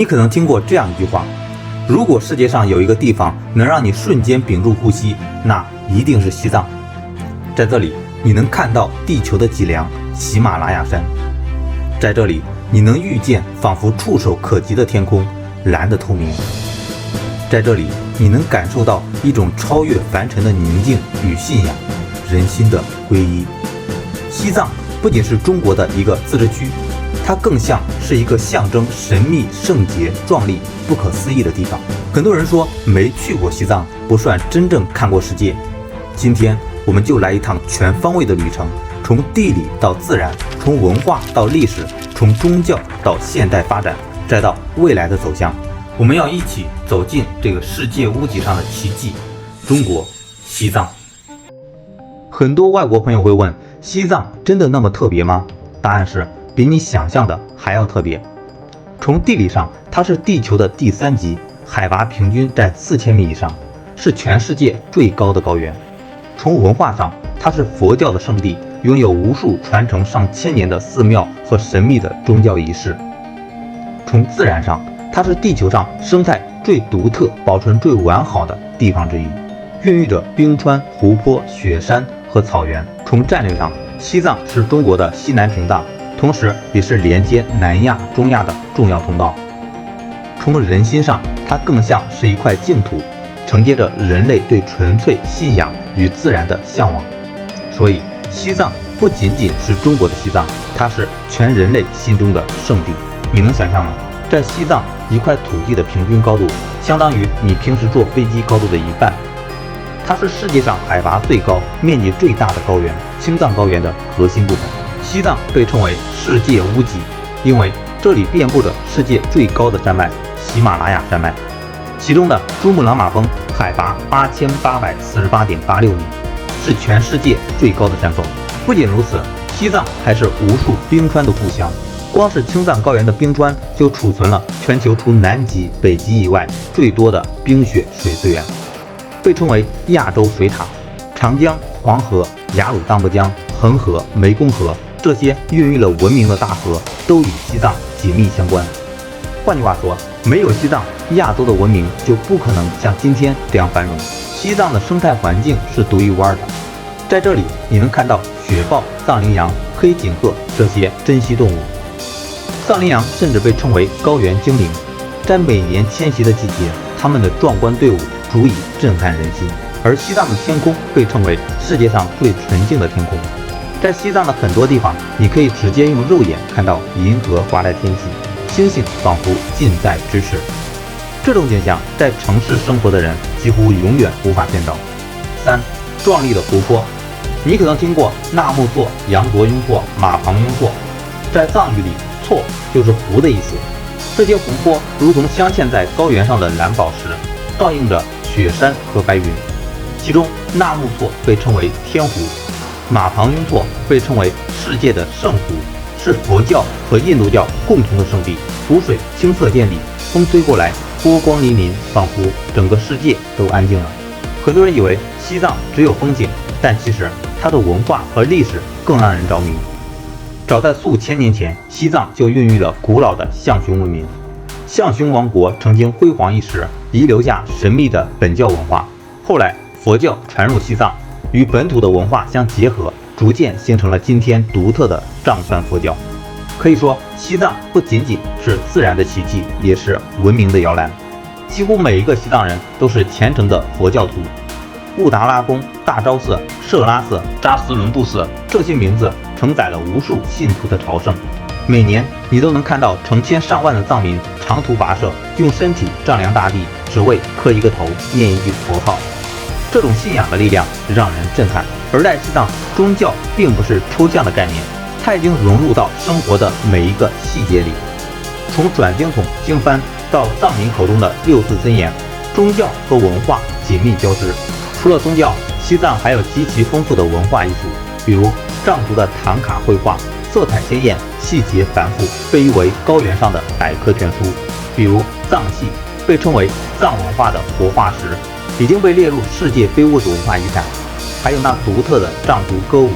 你可能听过这样一句话：如果世界上有一个地方能让你瞬间屏住呼吸，那一定是西藏。在这里，你能看到地球的脊梁——喜马拉雅山；在这里，你能遇见仿佛触手可及的天空，蓝得透明；在这里，你能感受到一种超越凡尘的宁静与信仰，人心的皈依。西藏不仅是中国的一个自治区，它更像是一个象征神秘、圣洁、壮丽、不可思议的地方。很多人说没去过西藏不算真正看过世界。今天我们就来一趟全方位的旅程，从地理到自然，从文化到历史，从宗教到现代发展，再到未来的走向。我们要一起走进这个世界屋脊上的奇迹——中国西藏。很多外国朋友会问，西藏真的那么特别吗？答案是比你想象的还要特别。从地理上，它是地球的第3极，海拔平均在4000米以上，是全世界最高的高原。从文化上，它是佛教的圣地，拥有无数传承上千年的寺庙和神秘的宗教仪式。从自然上，它是地球上生态最独特、保存最完好的地方之一，孕育着冰川、湖泊、雪山和草原。从战略上，西藏是中国的西南屏障，同时也是连接南亚、中亚的重要通道。从人心上，它更像是一块净土，承接着人类对纯粹信仰与自然的向往。所以，西藏不仅仅是中国的西藏，它是全人类心中的圣地。你能想象吗？在西藏，一块土地的平均高度相当于你平时坐飞机高度的一半。它是世界上海拔最高、面积最大的高原——青藏高原的核心部分。西藏被称为世界屋脊，因为这里遍布着世界最高的山脉——喜马拉雅山脉。其中的珠穆朗玛峰海拔8848.86米，是全世界最高的山峰。不仅如此，西藏还是无数冰川的故乡。光是青藏高原的冰川就储存了全球除南极、北极以外最多的冰雪水资源，被称为亚洲水塔。长江、黄河、雅鲁藏布江、恒河、湄公河这些孕育了文明的大河都与西藏紧密相关。换句话说，没有西藏，亚洲的文明就不可能像今天这样繁荣。西藏的生态环境是独一无二的，在这里你能看到雪豹、藏羚羊、黑颈鹤这些珍稀动物。藏羚羊甚至被称为高原精灵，在每年迁徙的季节，它们的壮观队伍足以震撼人心。而西藏的天空被称为世界上最纯净的天空。在西藏的很多地方，你可以直接用肉眼看到银河挂在天际，星星仿佛近在咫尺。这种景象在城市生活的人几乎永远无法见到。3. 壮丽的湖泊。你可能听过纳木错、羊卓雍措、马旁雍措，在藏语里，错就是湖的意思。这些湖泊如同镶嵌在高原上的蓝宝石，倒映着雪山和白云。其中，纳木错被称为天湖，马旁雍措被称为世界的圣湖，是佛教和印度教共同的圣地。湖水清澈见底，风吹过来，波光粼粼，仿佛整个世界都安静了。很多人以为西藏只有风景，但其实它的文化和历史更让人着迷。早在数千年前，西藏就孕育了古老的象雄文明。象雄王国曾经辉煌一时，遗留下神秘的本教文化。后来，佛教传入西藏，与本土的文化相结合，逐渐形成了今天独特的藏传佛教。可以说，西藏不仅仅是自然的奇迹，也是文明的摇篮。几乎每一个西藏人都是虔诚的佛教徒。布达拉宫、大昭寺、色拉寺、扎什伦布寺，这些名字承载了无数信徒的朝圣。每年你都能看到成千上万的藏民长途跋涉，用身体丈量大地，只为磕一个头，念一句佛号。这种信仰的力量让人震撼。而在西藏，宗教并不是抽象的概念，它已经融入到生活的每一个细节里。从转经筒、经幡到藏民口中的6字真言，宗教和文化紧密交织。除了宗教，西藏还有极其丰富的文化艺术，比如藏族的唐卡绘画，色彩鲜艳，细节繁复，被誉为高原上的百科全书。比如藏戏，被称为藏文化的活化石，已经被列入世界非物质文化遗产。还有那独特的藏族歌舞，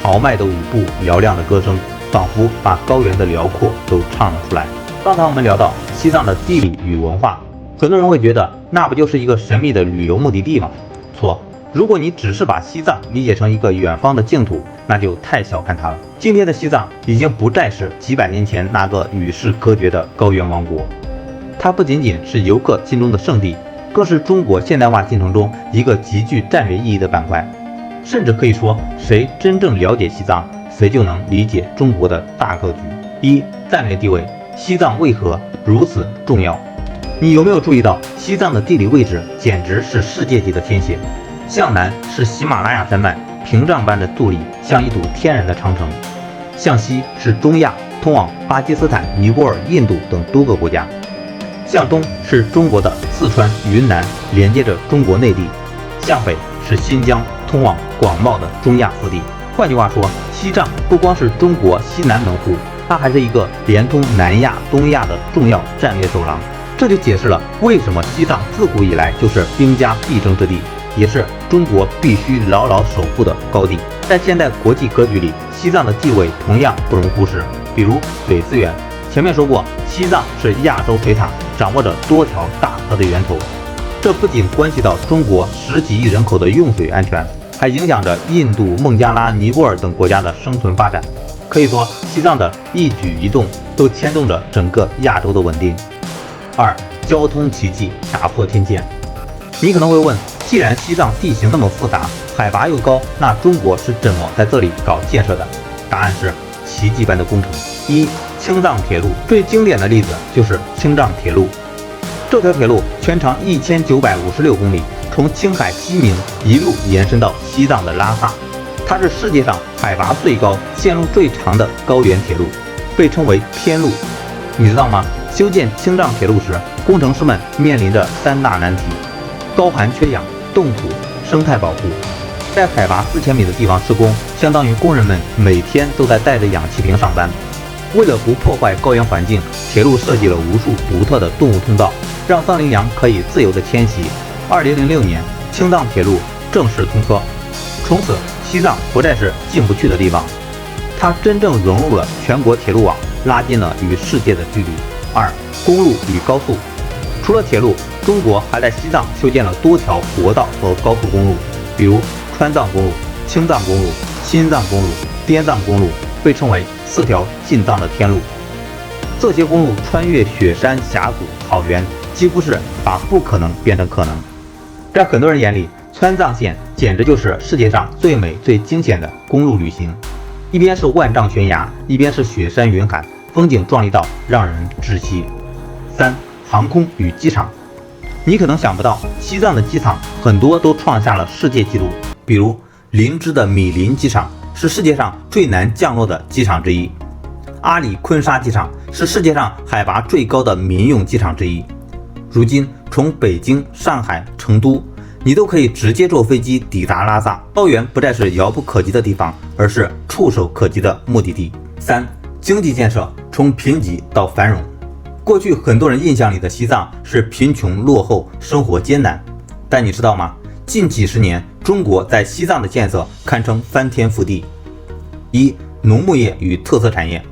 豪迈的舞步，嘹亮的歌声，仿佛把高原的辽阔都唱了出来。刚才我们聊到西藏的地理与文化，很多人会觉得那不就是一个神秘的旅游目的地吗？错，如果你只是把西藏理解成一个远方的净土，那就太小看它了。今天的西藏已经不再是几百年前那个与世隔绝的高原王国，它不仅仅是游客心中的圣地，更是中国现代化进程中一个极具战略意义的板块。甚至可以说，谁真正了解西藏，谁就能理解中国的大格局。一、战略地位，西藏为何如此重要？你有没有注意到，西藏的地理位置简直是世界级的天险？向南是喜马拉雅山脉屏障般的矗立，像一堵天然的长城；向西是中亚，通往巴基斯坦、尼泊尔、印度等多个国家；向东是中国的四川、云南，连接着中国内地；向北是新疆，通往广袤的中亚腹地。换句话说，西藏不光是中国西南门户，它还是一个连通南亚、东亚的重要战略走廊。这就解释了为什么西藏自古以来就是兵家必争之地，也是中国必须牢牢守护的高地。在现代国际格局里，西藏的地位同样不容忽视。比如水资源，前面说过，西藏是亚洲水塔，掌握着多条大河的源头。这不仅关系到中国10几亿人口的用水安全，还影响着印度、孟加拉、尼泊尔等国家的生存发展。可以说，西藏的一举一动都牵动着整个亚洲的稳定。二、交通奇迹打破天堑。你可能会问，既然西藏地形那么复杂，海拔又高，那中国是怎么在这里搞建设的？答案是奇迹般的工程。一、青藏铁路，最经典的例子就是青藏铁路。这条铁路全长1956公里，从青海西宁一路延伸到西藏的拉萨。它是世界上海拔最高、线路最长的高原铁路，被称为天路。你知道吗？修建青藏铁路时，工程师们面临着3大难题：高寒缺氧、冻土、生态保护。在海拔4000米的地方施工，相当于工人们每天都在带着氧气瓶上班。为了不破坏高原环境，铁路设计了无数独特的动物通道，让藏羚羊可以自由地迁徙。2006年，青藏铁路正式通车，从此西藏不再是进不去的地方，它真正融入了全国铁路网，拉近了与世界的距离。二、公路与高速。除了铁路，中国还在西藏修建了多条国道和高速公路，比如川藏公路、青藏公路、新藏公路、滇藏公路，被称为4条进藏的天路。这些公路穿越雪山、峡谷、草原，几乎是把不可能变成可能。在很多人眼里，川藏线简直就是世界上最美最惊险的公路旅行，一边是万丈悬崖，一边是雪山云海，风景壮丽到让人窒息。三、航空与机场。你可能想不到，西藏的机场很多都创下了世界纪录，比如林芝的米林机场是世界上最难降落的机场之一，阿里昆沙机场是世界上海拔最高的民用机场之一。如今，从北京、上海、成都，你都可以直接坐飞机抵达拉萨。高原不再是遥不可及的地方，而是触手可及的目的地。三、经济建设从贫瘠到繁荣。过去很多人印象里的西藏是贫穷落后、生活艰难，但你知道吗？近几十年，中国在西藏的建设堪称翻天覆地。一、农牧业与特色产业。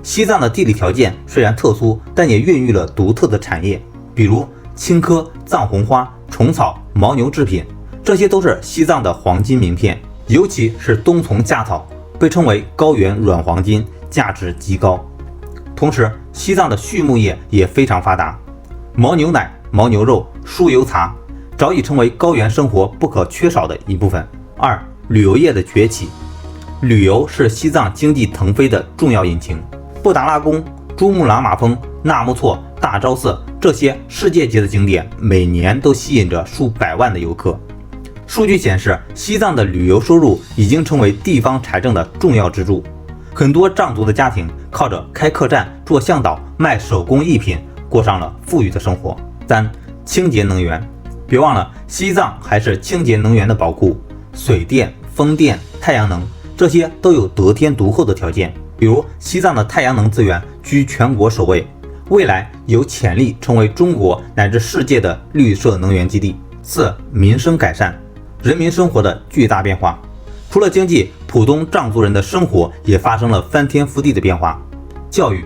西藏的地理条件虽然特殊，但也孕育了独特的产业，比如青稞、藏红花、虫草、牦牛制品，这些都是西藏的黄金名片。尤其是冬虫夏草，被称为高原软黄金，价值极高。同时，西藏的畜牧业也非常发达，牦牛奶、牦牛肉、酥油茶早已成为高原生活不可缺少的一部分。二、旅游业的崛起。旅游是西藏经济腾飞的重要引擎。布达拉宫、珠穆朗玛峰、纳木错、大昭寺这些世界级的景点，每年都吸引着数百万的游客。数据显示，西藏的旅游收入已经成为地方财政的重要支柱。很多藏族的家庭靠着开客栈、做向导、卖手工艺品，过上了富裕的生活。三、清洁能源。别忘了，西藏还是清洁能源的宝库，水电、风电、太阳能，这些都有得天独厚的条件。比如，西藏的太阳能资源居全国首位，未来有潜力成为中国乃至世界的绿色能源基地。四、民生改善。人民生活的巨大变化。除了经济，普通藏族人的生活也发生了翻天覆地的变化。教育，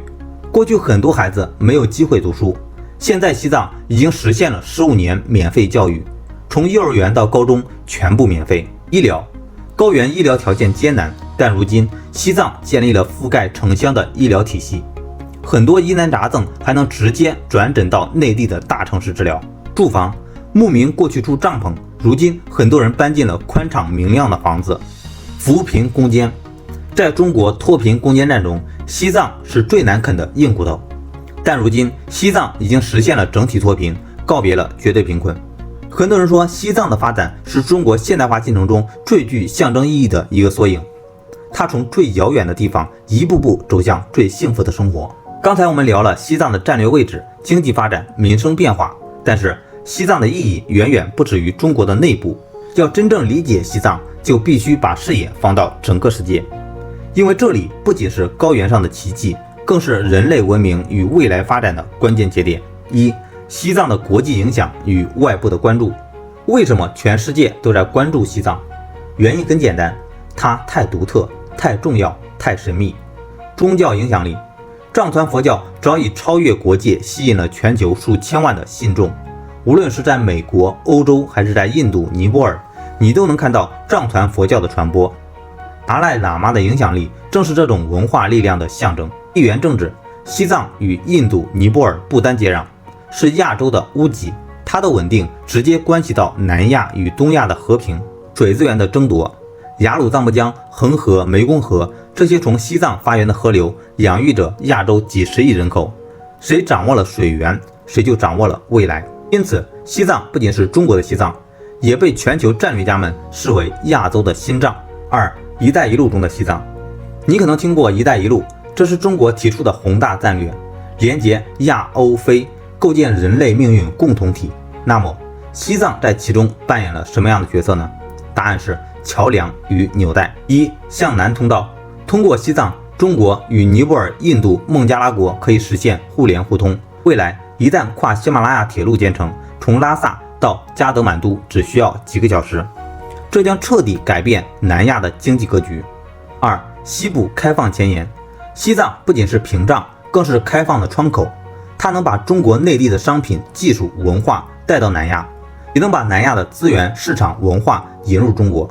过去很多孩子没有机会读书，现在西藏已经实现了15年免费教育，从幼儿园到高中全部免费。医疗，高原医疗条件艰难，但如今西藏建立了覆盖城乡的医疗体系，很多疑难杂症还能直接转诊到内地的大城市治疗。住房，牧民过去住帐篷，如今很多人搬进了宽敞明亮的房子。扶贫攻坚，在中国脱贫攻坚战中，西藏是最难啃的硬骨头，但如今西藏已经实现了整体脱贫，告别了绝对贫困。很多人说西藏的发展是中国现代化进程中最具象征意义的一个缩影，它从最遥远的地方一步步走向最幸福的生活。刚才我们聊了西藏的战略位置、经济发展、民生变化，但是西藏的意义远远不止于中国的内部，要真正理解西藏，就必须把视野放到整个世界，因为这里不仅是高原上的奇迹，更是人类文明与未来发展的关键节点。一、西藏的国际影响与外部的关注。为什么全世界都在关注西藏？原因很简单，它太独特、太重要、太神秘。宗教影响力，藏传佛教早已超越国界，吸引了全球数千万的信众。无论是在美国、欧洲，还是在印度、尼泊尔，你都能看到藏传佛教的传播。达赖喇嘛的影响力正是这种文化力量的象征。地缘政治，西藏与印度、尼泊尔不丹接壤，是亚洲的屋脊，它的稳定直接关系到南亚与东亚的和平。水资源的争夺，雅鲁藏布江、恒河、湄公河这些从西藏发源的河流，养育着亚洲几十亿人口。谁掌握了水源，谁就掌握了未来。因此，西藏不仅是中国的西藏，也被全球战略家们视为亚洲的心脏。二、一带一路中的西藏。你可能听过一带一路，这是中国提出的宏大战略，连接亚欧非，构建人类命运共同体。那么西藏在其中扮演了什么样的角色呢？答案是桥梁与纽带。一、向南通道，通过西藏，中国与尼泊尔、印度、孟加拉国可以实现互联互通。未来一旦跨喜马拉雅铁路建成，从拉萨到加德满都只需要几个小时，这将彻底改变南亚的经济格局。二、西部开放前沿，西藏不仅是屏障，更是开放的窗口，它能把中国内地的商品、技术、文化带到南亚，也能把南亚的资源、市场、文化引入中国。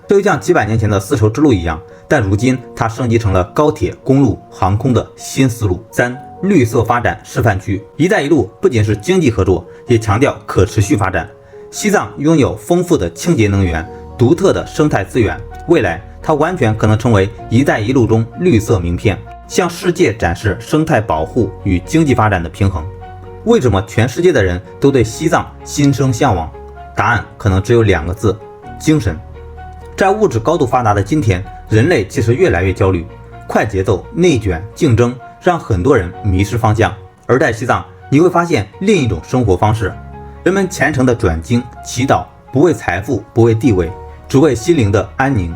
这就像几百年前的丝绸之路一样，但如今它升级成了高铁、公路、航空的新思路。三、绿色发展示范区，一带一路不仅是经济合作，也强调可持续发展。西藏拥有丰富的清洁能源、独特的生态资源，未来它完全可能成为一带一路中绿色名片，向世界展示生态保护与经济发展的平衡。为什么全世界的人都对西藏心生向往？答案可能只有2个字：精神。在物质高度发达的今天，人类其实越来越焦虑，快节奏、内卷、竞争让很多人迷失方向。而在西藏，你会发现另一种生活方式，人们虔诚的转经、祈祷，不为财富，不为地位，只为心灵的安宁。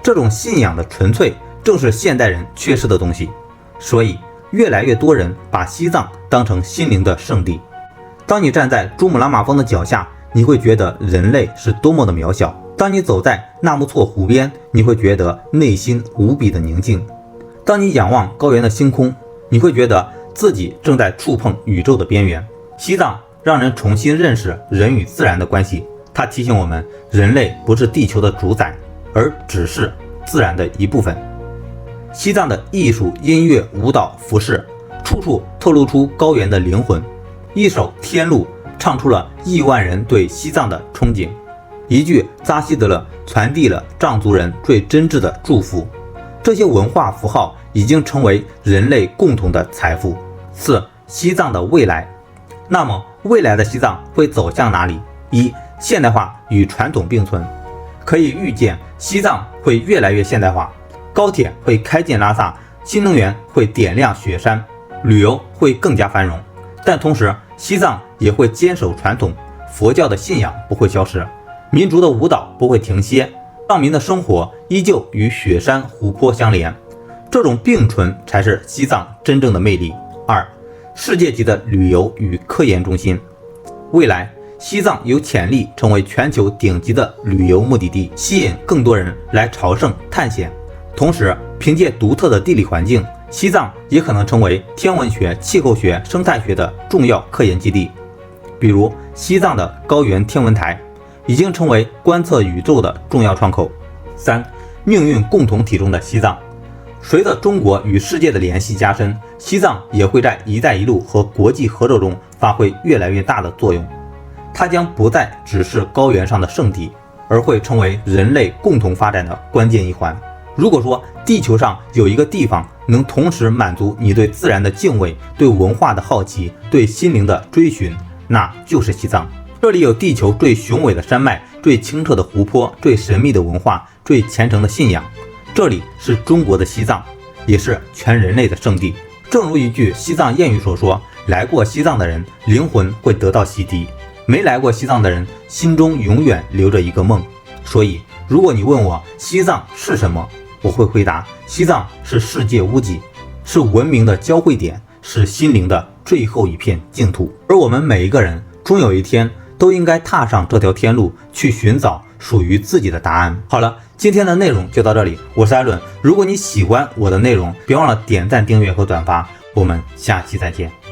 这种信仰的纯粹，正是现代人缺失的东西。所以，越来越多人把西藏当成心灵的圣地。当你站在珠穆朗玛峰的脚下，你会觉得人类是多么的渺小；当你走在纳木错湖边，你会觉得内心无比的宁静；当你仰望高原的星空，你会觉得自己正在触碰宇宙的边缘。西藏让人重新认识人与自然的关系，它提醒我们，人类不是地球的主宰，而只是自然的一部分。西藏的艺术、音乐、舞蹈、服饰，处处透露出高原的灵魂。一首《天路》唱出了亿万人对西藏的憧憬，一句扎西德勒传递了藏族人最真挚的祝福。这些文化符号已经成为人类共同的财富。四、西藏的未来。那么未来的西藏会走向哪里？一、现代化与传统并存。可以预见，西藏会越来越现代化，高铁会开进拉萨，新能源会点亮雪山，旅游会更加繁荣。但同时，西藏也会坚守传统，佛教的信仰不会消失，民族的舞蹈不会停歇，藏民的生活依旧与雪山湖泊相连。这种并存才是西藏真正的魅力。二、世界级的旅游与科研中心。未来西藏有潜力成为全球顶级的旅游目的地，吸引更多人来朝圣探险。同时，凭借独特的地理环境，西藏也可能成为天文学、气候学、生态学的重要科研基地。比如西藏的高原天文台已经成为观测宇宙的重要窗口。3. 命运共同体中的西藏。随着中国与世界的联系加深，西藏也会在“一带一路”和国际合作中发挥越来越大的作用。它将不再只是高原上的圣地，而会成为人类共同发展的关键一环。如果说地球上有一个地方能同时满足你对自然的敬畏、对文化的好奇、对心灵的追寻，那就是西藏。这里有地球最雄伟的山脉、最清澈的湖泊、最神秘的文化、最虔诚的信仰。这里是中国的西藏，也是全人类的圣地。正如一句西藏谚语所说，来过西藏的人灵魂会得到洗涤，没来过西藏的人心中永远留着一个梦。所以如果你问我西藏是什么，我会回答，西藏是世界屋脊，是文明的交汇点，是心灵的最后一片净土。而我们每一个人终有一天都应该踏上这条天路，去寻找属于自己的答案。好了，今天的内容就到这里，我是艾伦。如果你喜欢我的内容，别忘了点赞、订阅和转发。我们下期再见。